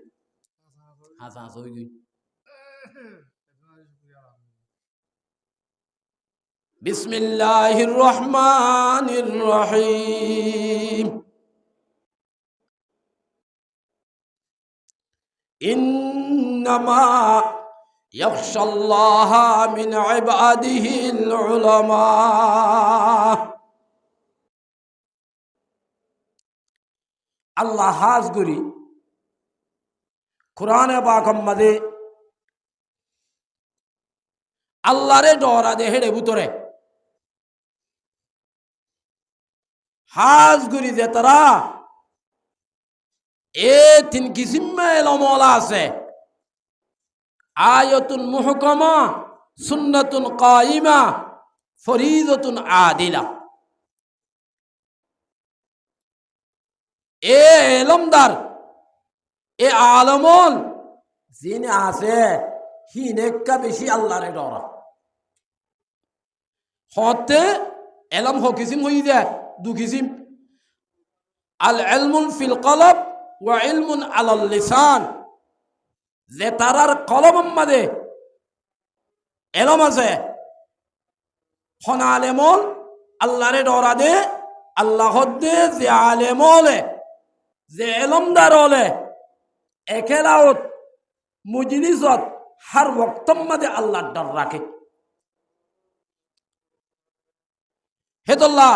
হাসা হাসা হয়ে গই। বিসমিল্লাহির রহমানির রহিম। ইন্নামা ইয়াখশাল্লাহা মিন ইবাদিহিল উলামা। আল্লাহ হাজ করি কোরআনে পাক মাঝে আল্লাহরে ডরা দে হেড়ে ভিতরে হাজ করি যে তারা এ তিন কিসিম এলমলা আছে আয়াতুন মুহকামা সুন্নাতুন কাইমা ফরিদাতুন আদিলা। এ এলমদার এ আলমল যিনি আছে হি নেকা বেশি আল্লাহরে ডরা হতে এলম হকিসিম হই যায় দু কিসিম আল ইলমুন ফিল কলব ওয়া ইলমুন আলাল লিসান। যে তারার কলম মাঝে এলম আছে হন আলেমল আল্লাহরে ডরা দে আল্লাহ দে যে আলেমলে যে এলমদার হলে একেলাওত মুজলিসত হার ওয়াক্তম মাঝে আল্লাহর ডর রাখে। হেদুল্লাহ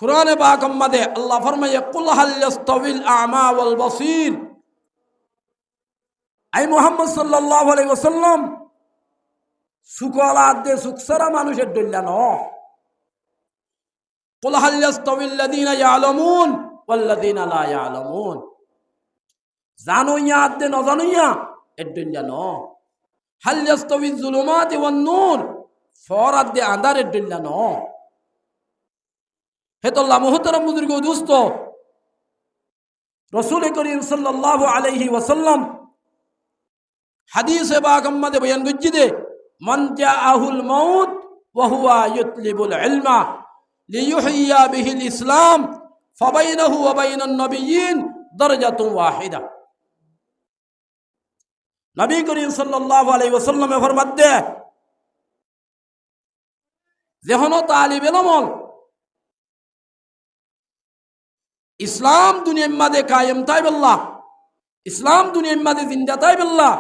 কুরআনে পাক মাঝে আল্লাহ ফরমায়ে কুল হাল ইয়াস্তাবিল আ'মা ওয়াল বাসীর। আই মুহাম্মদ সাল্লাল্লাহু আলাইহি ওয়াসাল্লাম সুকলাত দে সুকসারা মানুষের দল্লা ন। কুল হাল ইয়াস্তাবিল লাযিনা ইয়ালামুন ওয়াল লাযিনা লা ইয়ালামুন। জানো ইয়া দে ন জানো ইয়া এর দল্লা ন। হাল ইয়াস্তাবিল যুলুমাতি ওয়ান নূর ফরাদ দে আন্ধারের দল্লা ন। হেতুল্লাহ মুহতারাম বুজুর্গ দোস্ত রাসূল করিম সাল্লাল্লাহু আলাইহি ওয়াসাল্লাম হাদিসে পাক মধ্যে বয়ান করছি দে মান জাআহুল মাউত ওয়া হুয়া ইউতলিবুল ইলমা লিইউহিয়া বিহিল ইসলাম ফাবাইনাহু ওয়া বাইনান নাবিয়্যিন দারাজাতুন ওয়াহিদা। নবী করিম সাল্লাল্লাহু আলাইহি ওয়াসাল্লাম ফরমাতে যেহনো তালিব ইলম ইসলাম দুনিয়ার মাঝে কায়েম তাই বল্লাহ ইসলাম দুনিয়ার মাঝে জিন্দা তাই বল্লাহ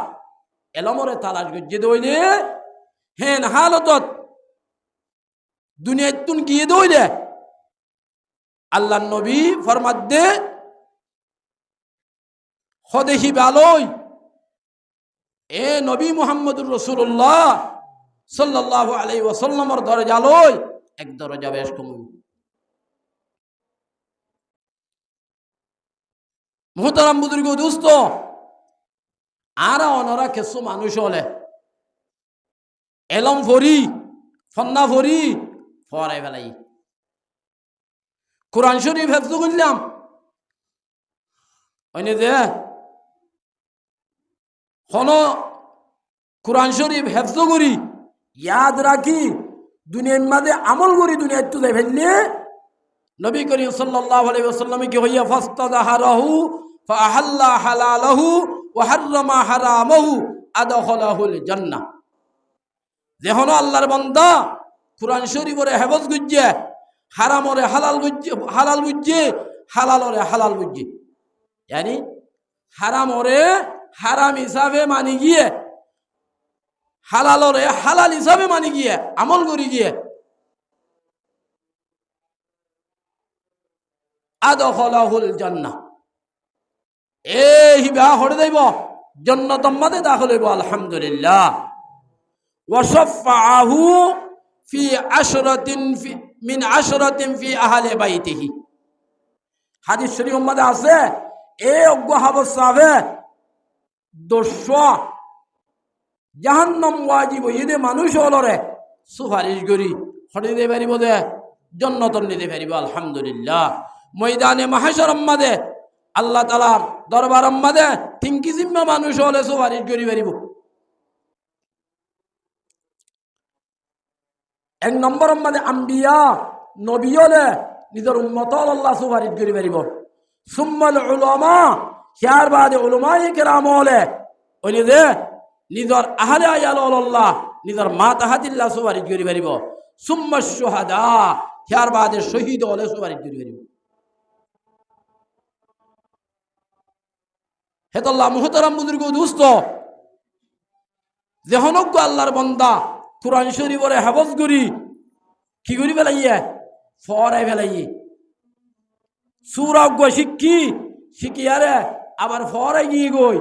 এলমরে তালাশ গজ্জে দইলে হেন হালতত দুনিয়ায় তুন গিয়ে দইলে আল্লাহ নবী ফরমাত দে খদেহি বালই এ নবী মুহাম্মদুর রাসূলুল্লাহ সাল্লাল্লাহু আলাইহি ওয়াসাল্লামর দরজা লই এক দরজা বেশ কম। মুহতারাম বুজুর্গ দোস্ত আরা অনরা কিছু মানুষ হলে এলম ফরি ফন্না ফরি ফরাই ফেলাই কোরআন শরীফ হেফজ করলাম হয়নি যে হন কোরআন শরীফ হেফজ করি ইয়াদ রাখি দুনিয়ার মাঝে আমল করি দুনিয়া একটু যাই ফেললে নবী করিম সাল্লাল্লাহু আলাইহি ওয়াসাল্লাম কি হইয়া ফাস্তাযহারাহু ফাআহাল্লা হালালাহু ওয়া হাররামা হারামাহু আদখালাহুল জান্নাহ। যেহন আল্লাহর বান্দা কুরআন শরীফের হেফজ গুজ্জে হারামরে হালাল গুজ্জে হালাল বুজ্জে হালালরে হালাল বুজ্জে यानी হারামরে হারাম হিসাবে মানি গিয়ে হালালরে হালাল হিসাবে মানি গিয়ে আমল করি গিয়ে আদখালাহুল জান্নাহ এ হিবা হড়ে যাইব জান্নাতের মধ্যে দাখিল হইব আলহামদুলিল্লাহ। ওয়া শাফাআহু ফি আশরাতিন মিন আশরাতিন ফি আহলি বাইতিহি। হাদিস শরীফের মধ্যে আছে এ অজ্ঞ হাবস সাবে 200 জাহান্নাম ওয়াজিব ইদে মানুষ হলরে সুপারিশ করি হড়ে দিতে পারিব দে জান্নাতর নিতে পারিব আলহামদুলিল্লাহ। ময়দানে মাহশারের মধ্যে আল্লাহ তাআলার দরবার মাঝে তিনকি জিম্মা মানুষ হলে সুপারিশ করি পারিব। এক নম্বর মাঝে আম্বিয়া নবী হলে নিজের উম্মত আল্লাহ সুপারিশ করি পারিব। সুম্মাল উলামা, হিয়ার বাদে উলামায়ে কেরাম হলে ওই যে নিজের আহলে আয়াল আল্লাহ নিজের মা তাহাতিল্লাহ সুপারিশ করি পারিব। সুম্মা শুহাদা, হিয়ার বাদে শহীদ হলে সুপারিশ করি পারিব। হেতাল্লাহ মুহতারাম বুজুর্গ দুস্থ, যেহনজ্ঞ আল্লাহর বন্দা কুরআন শরীফরে হাফজ করি কি করি ফেলাইয়ে ফরাই ফেলাইয়ে সূরা শিখিয়ারে আবার ফরাই গিয়ে গই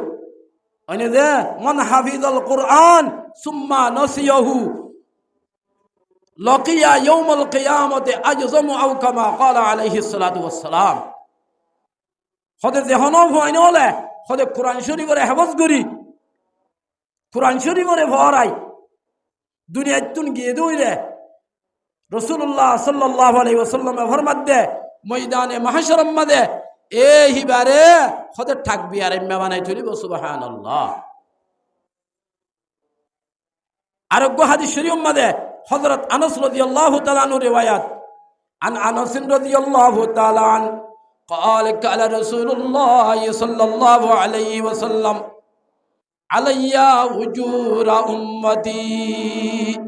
মানে যে মান হাফিজাল কুরআন সুম্মা নসিয়াহু লাকিয়া ইয়াউমাল কিয়ামতে আজজামু আও কামা ক্বালা আলাইহিস সালাতু ওয়াস সালাম। হদে যেহন হইন হলে হদে কুরআন শরীফরে হাফজ করি কুরআন শরীফরে ফরাই দুনিয়াতুন গিয়ে দইলে রাসূলুল্লাহ সাল্লাল্লাহু আলাইহি ওয়াসাল্লাম ফরমাদে ময়দানে মাহশারের মাঝে এই হিবারে হদে থাকবি আর এমা বানাই তুলিব সুবহানাল্লাহ। আরোগ্য হাদিস শরীফের মাঝে হযরত আনাস রাদিয়াল্লাহু তাআলা আনহু রিওয়ায়াত আন আনাস রাদিয়াল্লাহু তাআলা আন قال قال رسول الله صلى الله عليه وسلم علي وجور امتي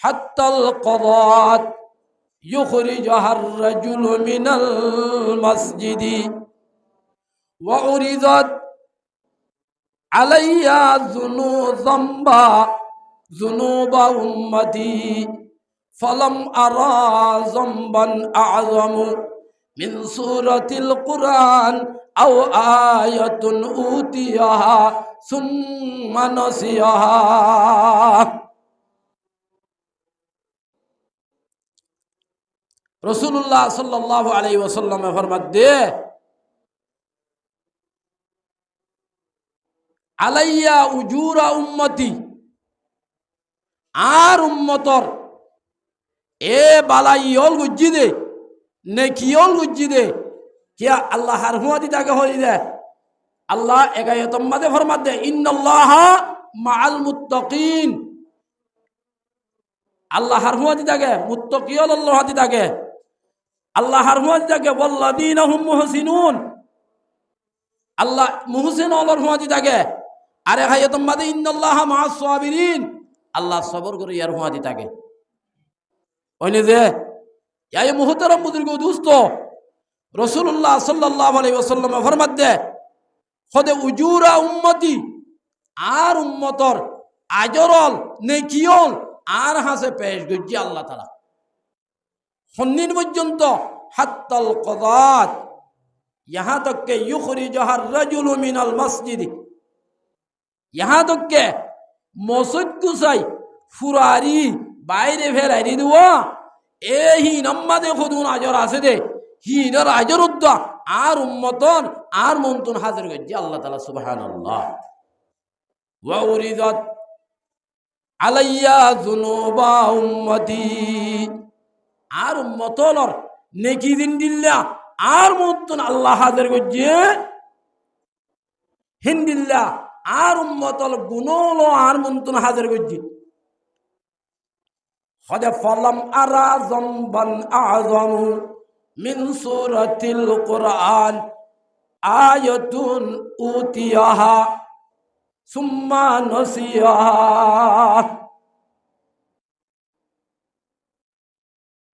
حتى القضاء يخرجها الرجل من المسجد وعرضت علي ذنوب امتي فلم أرى ذنبا أعظم من سورة القرآن أو آية أوتيها ثم نسيها। রাসূলুল্লাহ সাল্লাল্লাহু আলাইহি ওয়াসাল্লাম ফরমাতে আলাইয়া উজুরা উম্মতি, আর উম্মতর এ বালাইল গুজ্জি দে নেকিয়ল গুজ্জি দে কিয়া আল্লাহ হার হুয়াদি তাকে হই দে। আল্লাহ একায়তম মাদে ফরমাত দে ইন্নাল্লাহা মাআল মুত্তাকিন, আল্লাহ হার হুয়াদি তাকে মুত্তাকিয়ল আল্লাহ হাদি তাকে আল্লাহ হার হুয়াদি তাকে ওয়াল্লাযীনা হুম মুহসিনুন, আল্লাহ মুহসিন আল্লাহর হুয়াদি তাকে। আর একায়তম মাদে ইন্নাল্লাহা মাআস সাবিরিন, আল্লাহ সবর করে ইয়ার হুয়াদি তাকে। ওইনে যে এই মুহতারাম বুজুর্গ দুস্থ রাসূলুল্লাহ সাল্লাল্লাহু আলাইহি ওয়াসাল্লাম ফরমাত দে খদে উজুরা উম্মতি, আর উম্মতর আজরল নেকিয়ল আর হাসে পেশ গজ্জি আল্লাহ তাআলা হন্নিন পর্যন্ত হাত্তাল কযাত ইহা তক কে ইখরিজাহার রাজুলু মিনাল মসজিদ, ইহা তক কে মসজিদ কুসাই ফুরারি বাইরে ফেলাই দিওয়া এই নম্মাদে খুদুন আজর আছে দে হিনার আজর উদ্দা আর উম্মতন আর মন্তুন হাজির গজ্জি আল্লাহ তাআলা সুবহানাল্লাহ। ওয়া উরিদাত আলাইয়া যুনুবা উম্মতি, আর উম্মতলর নেকি দিন দিল্লা আর মন্তুন আল্লাহ হাজির গজ্জি হিন্দিল্লা আর উম্মতল গুণল আর মন্তুন হাজির গজ্জি। হদে ফলম আরা জম্বান আযমু মিন সূরাতিল কুরআন আয়াতুন উতিয়াহা সুম্মা নসিয়াহা।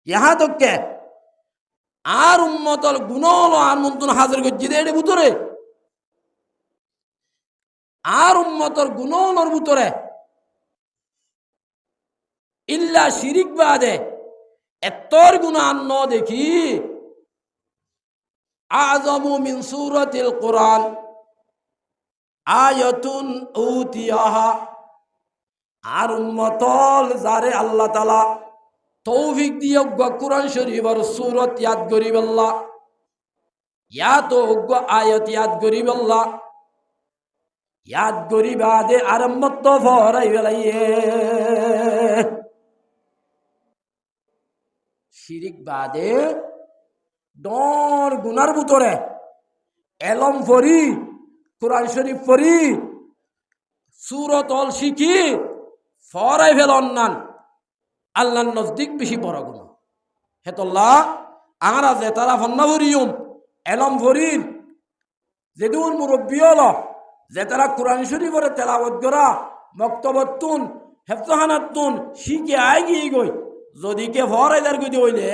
ইহা তককে আর উম্মতল গুণল আর মন্তুন হাজির গজ্জি দে এর ভিতরে আর উম্মতর গুণলর ভিতরে ইল্লা শিরিক বাদে এতর গুনাহ ন দেখি আযমু মিন সূরাতিল কুরআন আয়াতুন উতিয়াহা, আর উম্মতল যারে আল্লাহ তাআলা তৌফিক দিয়ে কুরআন শরীফের সূরত ইয়াদ করিবেল্লা ইয়া তো আয়াত ইয়াদ করিবেল্লা ইয়াদ করিবাদে আরম্মত ফরাই বেলাইয়ে শিরিক বাদে ডর গুনার ভিতরে এলম পড়ি কোরআন শরীফ পড়ি সূরত অল শিখি ফরাই ফেল অন্যান আল্লাহর নজদিক বেশি বড় গুণ হেতল্লাহ আরা যে তারা ফন্না ভরিয়ম এলম ভরির যেদুন মুরব্বী হল যে তারা কোরআন শরীফের তেলাওয়াত করা মক্তবতুন হেফতাহানাতুন শিখে আই গিয়ে গই যদি কে ফরাই দার গই হইলে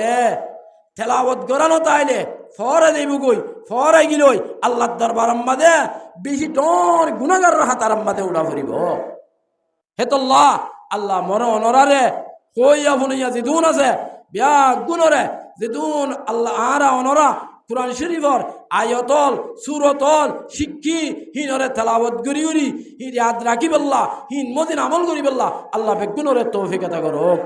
তেলাওয়াত করানো তাইলে ফরে দেব গই ফরাই গিলই আল্লাহর দরবার আম্মাদে বেশি ডর গুনাহগার হাতার আম্মাদে উড়া ভরিব হেতল্লাহ আল্লাহ মর অনরারে কইয়া ফুনিয়া জিদুন আছে বিয়া গুণরে জিদুন আল্লাহ আরা অনরা কুরআন শরীফর আয়াতল সূরতল শিক্ষি হিনরে তেলাওয়াত করি করি হি ইয়াদ রাখি বল্লা হিন মদিন আমল করি বল্লা আল্লাহ বেগুনরে তৌফিক আতা করুক।